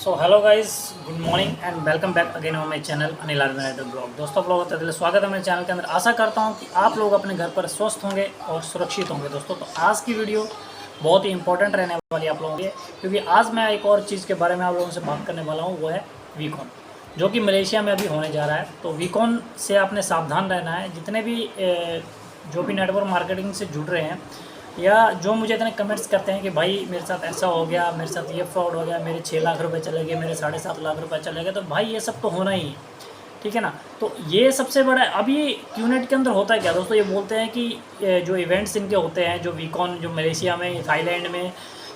So hello guys, good morning and welcome back again on my channel Anil organiser blog. दोस्तों, आप लोगों का स्वागत है मेरे चैनल के अंदर। आशा करता हूं कि आप लोग अपने घर पर स्वस्थ होंगे और सुरक्षित होंगे। दोस्तों, तो आज की वीडियो बहुत ही इंपॉर्टेंट रहने वाली है आप लोगों के लिए, क्योंकि आज मैं एक और चीज़ के बारे में आप लोगों से बात करने वाला हूँ। वो है वीकॉन, जो कि मलेशिया में अभी होने जा रहा है। तो वीकॉन से आपने सावधान रहना है। जितने भी जो भी नेटवर्क मार्केटिंग से जुड़ रहे हैं या जो मुझे इतने कमेंट्स करते हैं कि भाई मेरे साथ ऐसा हो गया, मेरे साथ ये फ्रॉड हो गया, मेरे 6 लाख रुपए चले गए, मेरे 7.5 लाख रुपए चले गए, तो भाई ये सब तो होना ही है, ठीक है ना। तो ये सबसे बड़ा अभी क्यूनेट के अंदर होता है क्या दोस्तों, ये बोलते हैं कि जो इवेंट्स इनके होते हैं, जो वीकॉन जो मलेशिया में, थाईलैंड में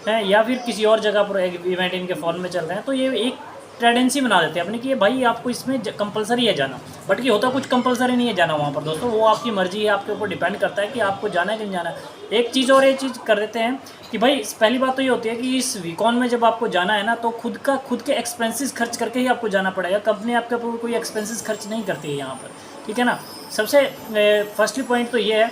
है या फिर किसी और जगह पर इवेंट इनके फॉरेन में चल रहे हैं, तो ये एक टेंडेंसी बना देते हैं अपनी कि भाई आपको इसमें कंपलसरी है जाना। बट ये होता कुछ कंपलसरी नहीं है जाना वहाँ पर दोस्तों, वो आपकी मर्जी है, आपके ऊपर डिपेंड करता है कि आपको जाना है कि नहीं जाना है। एक चीज़ और ये चीज़ कर देते हैं कि भाई पहली बात तो ये होती है कि इस वीकॉन में जब आपको जाना है ना, तो खुद के एक्सपेंसेस खर्च करके ही आपको जाना पड़ेगा। कंपनी आपके ऊपर कोई एक्सपेंसेस खर्च नहीं करती है यहाँ पर, ठीक है ना। सबसे फर्स्टली पॉइंट तो ये है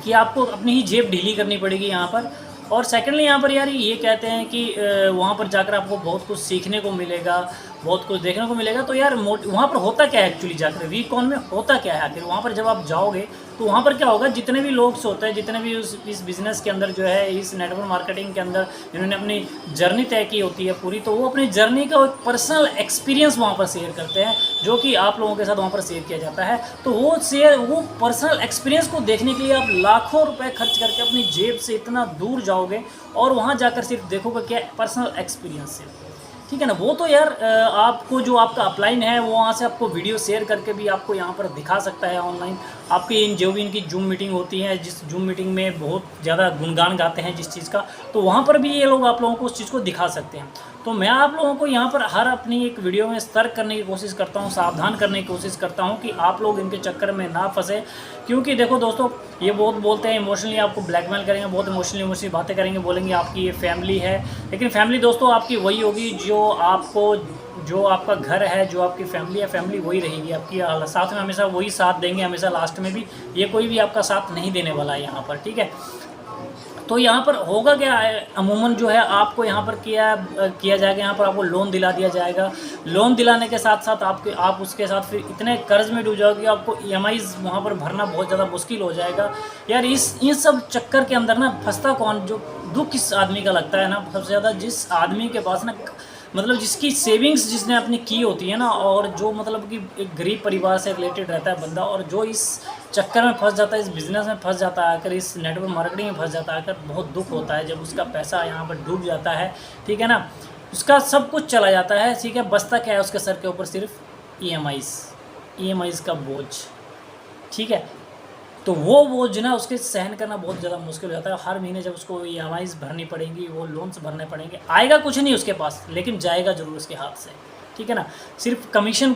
कि आपको अपनी ही जेब ढीली करनी पड़ेगी यहाँ पर। और सेकेंडली यहाँ पर यार ये कहते हैं कि वहाँ पर जाकर आपको बहुत कुछ सीखने को मिलेगा, बहुत कुछ देखने को मिलेगा। तो यार वहाँ पर होता क्या है एक्चुअली, जाकर वीकॉन में होता क्या है आखिर वहाँ पर जब आप जाओगे तो वहाँ पर क्या होगा, जितने भी लोग होते हैं, जितने भी इस बिज़नेस के अंदर जो है, इस नेटवर्क मार्केटिंग के अंदर जिन्होंने अपनी जर्नी तय की होती है पूरी, तो वो अपनी जर्नी का एक पर्सनल एक्सपीरियंस वहाँ पर शेयर करते हैं, जो कि आप लोगों के साथ वहाँ पर शेयर किया जाता है। तो वो पर्सनल एक्सपीरियंस को देखने के लिए आप लाखों रुपए खर्च करके अपनी जेब से इतना दूर जाओगे और वहाँ जाकर सिर्फ देखोगे क्या पर्सनल एक्सपीरियंस से, ठीक है ना। वो तो यार आपको जो आपका अपलाइन है वो वहाँ से आपको वीडियो शेयर करके भी आपको यहाँ पर दिखा सकता है ऑनलाइन। आपकी जो भी इनकी जूम मीटिंग होती है, जिस जूम मीटिंग में बहुत ज़्यादा गुणगान गाते हैं जिस चीज़ का, तो वहाँ पर भी ये लोग आप लोगों को उस चीज़ को दिखा सकते हैं। तो मैं आप लोगों को यहाँ पर हर अपनी एक वीडियो में सतर्क करने की कोशिश करता हूँ, सावधान करने की कोशिश करता हूँ कि आप लोग इनके चक्कर में ना फंसे। क्योंकि देखो दोस्तों, ये बहुत बोलते हैं इमोशनली आपको ब्लैकमेल करेंगे, बहुत इमोशनली बातें करेंगे, बोलेंगे आपकी ये फैमिली है। लेकिन फैमिली दोस्तों आपकी वही होगी जो आपका घर है, जो आपकी फैमिली है, फैमिली वही रहेगी आपकी साथ में, हमेशा वही साथ देंगे, हमेशा लास्ट में भी। ये कोई भी आपका साथ नहीं देने वाला है यहाँ पर, ठीक है। तो यहाँ पर होगा क्या है, अमूमन जो है आपको यहाँ पर किया जाएगा, यहाँ पर आपको लोन दिला दिया जाएगा। लोन दिलाने के साथ साथ आप उसके साथ फिर इतने कर्ज में डूब जाओगे, आपको ईएमआईज़ वहाँ पर भरना बहुत ज़्यादा मुश्किल हो जाएगा। यार इन सब चक्कर के अंदर ना फंसता कौन, जो दुख किस आदमी का लगता है ना सबसे ज़्यादा, जिस आदमी के पास ना मतलब जिसकी सेविंग्स जिसने अपनी की होती है ना, और जो मतलब कि एक गरीब परिवार से रिलेटेड रहता है बंदा, और जो इस चक्कर में फंस जाता है, इस बिज़नेस में फंस जाता है आकर, इस नेटवर्क मार्केटिंग में फंस जाता है आकर, बहुत दुख होता है जब उसका पैसा यहाँ पर डूब जाता है, ठीक है ना। उसका सब कुछ चला जाता है, ठीक है। बचता क्या है उसके सर के ऊपर, सिर्फ ईएमआईज़ का बोझ, ठीक है। तो वो बोझ ना उसके सहन करना बहुत ज़्यादा मुश्किल हो जाता है। हर महीने जब उसको ईएमआईज़ भरनी पड़ेंगी, वो लोन्स भरने पड़ेंगे, आएगा कुछ नहीं उसके पास, लेकिन जाएगा ज़रूर उसके हाथ से, ठीक है ना। सिर्फ कमीशन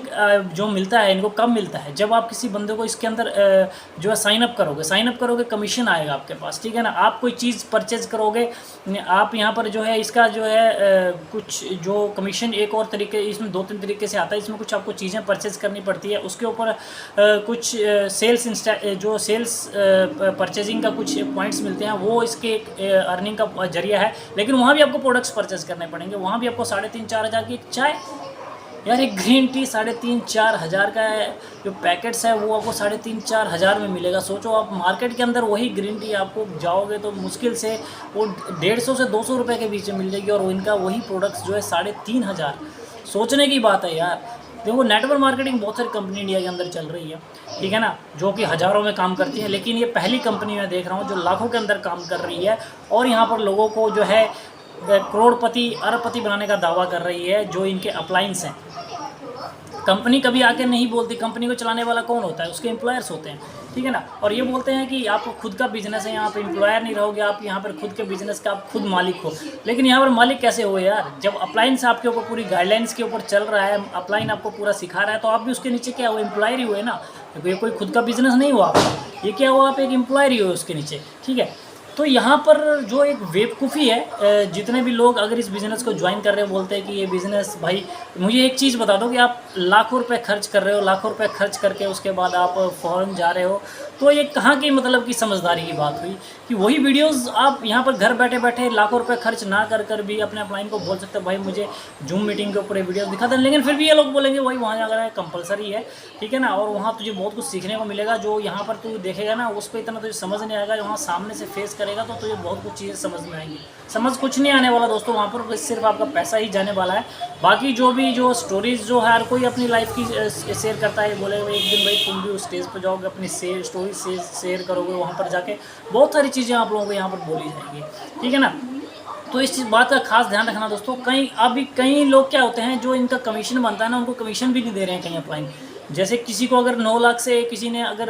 जो मिलता है इनको कब मिलता है, जब आप किसी बंदे को इसके अंदर जो है साइन अप करोगे कमीशन आएगा आपके पास, ठीक है ना। आप कोई चीज़ परचेज करोगे, आप यहाँ पर जो है इसका जो है कुछ जो कमीशन एक और तरीके, इसमें 2-3 तरीके से आता है। इसमें कुछ आपको चीज़ें परचेज करनी पड़ती है, उसके ऊपर कुछ सेल्स परचेजिंग का कुछ पॉइंट्स मिलते हैं, वो इसके एक अर्निंग का जरिया है। लेकिन वहाँ भी आपको प्रोडक्ट्स परचेज करने पड़ेंगे, वहाँ भी आपको 3,500-4 हज़ार की चाय, यार एक ग्रीन टी 3,500-4 हज़ार का है, जो पैकेट्स है वो आपको 3,500-4 हज़ार में मिलेगा। सोचो आप मार्केट के अंदर वही ग्रीन टी आपको जाओगे तो मुश्किल से वो 150 से 200 रुपये के बीच में मिल जाएगी, और इनका वही प्रोडक्ट्स जो है 3,500। सोचने की बात है यार। देखो नेटवर्क मार्केटिंग बहुत सारी कंपनी इंडिया के अंदर चल रही है, ठीक है ना, जो कि हज़ारों में काम करती है, लेकिन ये पहली कंपनी मैं देख रहा हूँ जो लाखों के अंदर काम कर रही है, और यहाँ पर लोगों को जो है करोड़पति अरबपति बनाने का दावा कर रही है, जो इनके अपलाइंस हैं। कंपनी कभी आके नहीं बोलती, कंपनी को चलाने वाला कौन होता है, उसके एम्प्लॉयर्स होते हैं, ठीक है ना। और ये बोलते हैं कि आपको खुद का बिजनेस है, यहाँ पर एम्प्लॉयर नहीं रहोगे, आप यहाँ पर खुद के बिजनेस का आप खुद मालिक हो। लेकिन यहाँ पर मालिक कैसे हो यार, जब अपलाइंस आपके ऊपर पूरी गाइडलाइंस के ऊपर चल रहा है, अपलाइन आपको पूरा सिखा रहा है, तो आप भी उसके नीचे क्या हो, एम्प्लॉयर ही हुए ना। ये कोई खुद का बिजनेस नहीं हुआ आपका, ये क्या हुआ, आप एक एम्प्लॉयर ही हो उसके नीचे, ठीक है। तो यहाँ पर जो एक बेवकूफ़ी है, जितने भी लोग अगर इस बिज़नेस को ज्वाइन कर रहे हो बोलते हैं कि ये बिज़नेस, भाई मुझे एक चीज़ बता दो कि आप लाखों रुपए खर्च कर रहे हो, लाखों रुपए खर्च करके उसके बाद आप फ़ॉरेन जा रहे हो, तो ये कहाँ की मतलब की समझदारी की बात हुई कि वही वीडियोस आप यहाँ पर घर बैठे बैठे लाखों रुपए खर्च ना कर भी अपने अपलाइन को बोल सकते हो भाई मुझे जूम मीटिंग के ऊपर वीडियोस दिखा दें, लेकिन फिर भी ये लोग बोलेंगे भाई वहाँ जाकर कंपलसरी है, ठीक है ना, और वहाँ तुझे बहुत कुछ सीखने को मिलेगा जो यहाँ पर तू देखेगा ना उस पर इतना तुझे समझ नहीं आएगा, वहाँ सामने से फेस करेगा तो तुझे बहुत कुछ चीज़ें समझ में आएंगी। समझ कुछ नहीं आने वाला दोस्तों, वहाँ पर सिर्फ आपका पैसा ही जाने वाला है। बाकी जो स्टोरीज़ जो है हर कोई अपनी लाइफ की शेयर करता है, बोलेगा एक दिन भाई तुम भी उस स्टेज पर जाओगे अपनी स्टोरी शेयर करोगे, वहाँ पर जाके बहुत सारी चीज़ें आप लोगों को यहाँ पर बोली जाएंगी, ठीक है ना। तो इस चीज़ बात का खास ध्यान रखना दोस्तों। कई लोग क्या होते हैं जो इनका कमीशन बनता है ना उनको कमीशन भी नहीं दे रहे हैं कहीं अपलाइन। जैसे किसी को अगर 9 लाख से किसी ने अगर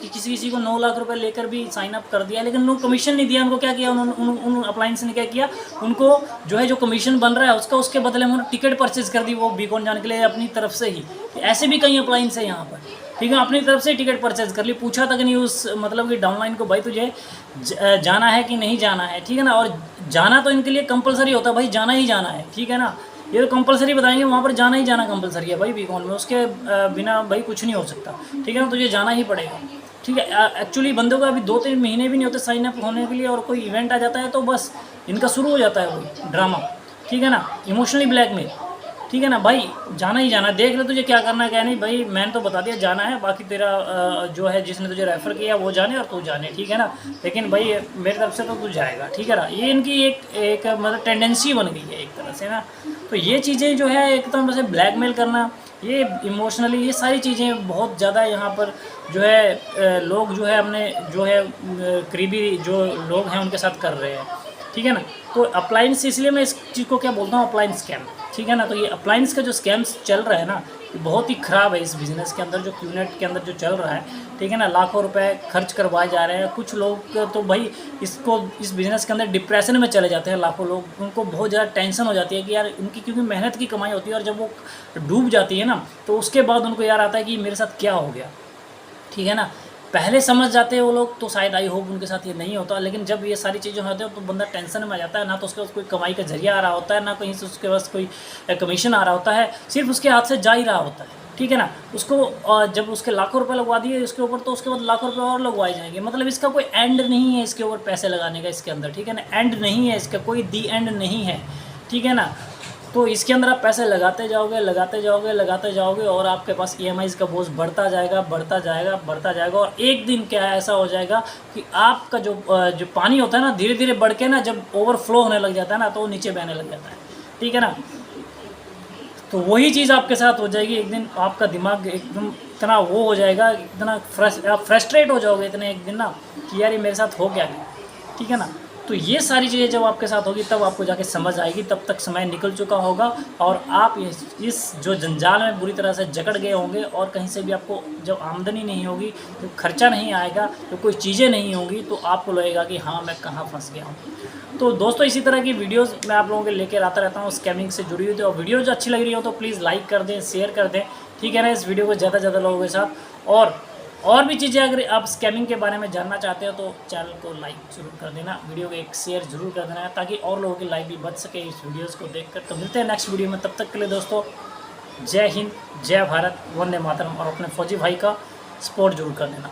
किसी को 9 लाख रुपए लेकर भी साइन अप कर दिया लेकिन उनको कमीशन नहीं दिया, उनको क्या किया उन अप्लायंस ने क्या किया, उनको जो कमीशन बन रहा है उसके बदले में उन्होंने टिकट परचेज कर दी वो बीकॉन जाने के लिए अपनी तरफ से ही। ऐसे भी कई अप्लायंस है यहाँ पर, ठीक है, अपनी तरफ से टिकट परचेज कर ली, पूछा तक नहीं उस मतलब कि डाउनलाइन को भाई तुझे जाना है कि नहीं जाना है, ठीक है ना। और जाना तो इनके लिए कंपलसरी होता है, भाई जाना ही जाना है, ठीक है ना, ये तो कंपलसरी बताएंगे वहाँ पर जाना ही जाना कंपलसरी है भाई बीकॉन में, उसके बिना भाई कुछ नहीं हो सकता, ठीक है ना, तुझे जाना ही पड़ेगा, ठीक है। एक्चुअली बंदों को अभी 2-3 महीने भी नहीं होते साइन अप होने के लिए और कोई इवेंट आ जाता है तो बस इनका शुरू हो जाता है वही ड्रामा, ठीक है ना, इमोशनली ब्लैकमेल, ठीक है ना। भाई जाना ही जाना, देख ले तुझे क्या करना है क्या नहीं, भाई मैंने तो बता दिया जाना है, बाकी तेरा जो है जिसने तुझे रेफ़र किया वो जाने और तू जाने, ठीक है ना, लेकिन भाई मेरी तरफ से तो तू जाएगा, ठीक है ना। ये इनकी एक मतलब टेंडेंसी बन गई है एक तरह से ना। तो ये चीज़ें जो है एक तरह से ब्लैकमेल करना, ये इमोशनली ये सारी चीज़ें बहुत ज़्यादा यहाँ पर जो है लोग जो है अपने जो है करीबी जो लोग हैं उनके साथ कर रहे हैं, ठीक है ना। तो अप्लायंस, इसलिए मैं इस चीज़ को क्या बोलता हूँ, अप्लायंस स्कैम, ठीक है ना। तो ये अप्लायंस का जो स्कैम्स चल रहा है ना ये बहुत ही ख़राब है इस बिज़नेस के अंदर, जो क्यूनेट के अंदर जो चल रहा है, ठीक है ना। लाखों रुपए खर्च करवाए जा रहे हैं, कुछ लोग तो भाई इस बिज़नेस के अंदर डिप्रेशन में चले जाते हैं लाखों लोग, उनको बहुत ज़्यादा टेंशन हो जाती है कि यार उनकी क्योंकि मेहनत की कमाई होती है और जब वो डूब जाती है ना तो उसके बाद उनको यार आता है कि मेरे साथ क्या हो गया, ठीक है ना। पहले समझ जाते हैं वो लोग तो शायद आई होप उनके साथ ये नहीं होता, लेकिन जब ये सारी चीज़ें होती हैं तो बंदा टेंशन में आ जाता है, ना तो उसके पास कोई कमाई का जरिया आ रहा होता है, ना कहीं से उसके पास कोई कमीशन आ रहा होता है, सिर्फ उसके हाथ से जा ही रहा होता है, ठीक है ना। उसको जब उसके लाखों रुपए लगवा दिए इसके ऊपर तो उसके बाद लाखों रुपए और लगवाए जाएंगे, मतलब इसका कोई एंड नहीं है इसके ऊपर पैसे लगाने का इसके अंदर, ठीक है ना, एंड नहीं है इसका, कोई दी एंड नहीं है, ठीक है ना। तो इसके अंदर आप पैसे लगाते जाओगे और आपके पास EMIs का बोझ बढ़ता जाएगा और एक दिन क्या ऐसा हो जाएगा कि आपका जो पानी होता है ना धीरे धीरे बढ़ के ना जब ओवरफ्लो होने लग जाता है ना तो वो नीचे बहने लग जाता है, ठीक है ना। तो वही चीज़ आपके साथ हो जाएगी, एक दिन आपका दिमाग एकदम इतना वो हो जाएगा, इतना फ्रस्ट्रेट हो जाओगे इतने एक दिन ना कि यार ये मेरे साथ हो क्या गया, ठीक है ना। तो ये सारी चीज़ें जब आपके साथ होगी तब आपको जाके समझ आएगी, तब तक समय निकल चुका होगा और आप इस जो जंजाल में बुरी तरह से जकड़ गए होंगे और कहीं से भी आपको जब आमदनी नहीं होगी, तो खर्चा नहीं आएगा, तो कोई चीज़ें नहीं होंगी, तो आपको लगेगा कि हाँ मैं कहाँ फंस गया हूँ। तो दोस्तों इसी तरह की वीडियोज़ मैं आप लोगों के लेकर आता रहता हूँ स्कैमिंग से जुड़ी हुई, तो वीडियो जो अच्छी लग रही हो तो प्लीज़ लाइक कर दें, शेयर कर दें, ठीक है ना, इस वीडियो को ज़्यादा से ज़्यादा लोगों के साथ। और भी चीज़ें अगर आप स्कैमिंग के बारे में जानना चाहते हो तो चैनल को लाइक ज़रूर कर देना, वीडियो को एक शेयर ज़रूर कर देना ताकि और लोगों की लाइफ भी बच सके इस वीडियोस को देखकर। तो मिलते हैं नेक्स्ट वीडियो में, तब तक के लिए दोस्तों जय हिंद, जय भारत, वंदे मातरम, और अपने फौजी भाई का सपोर्ट जरूर कर देना।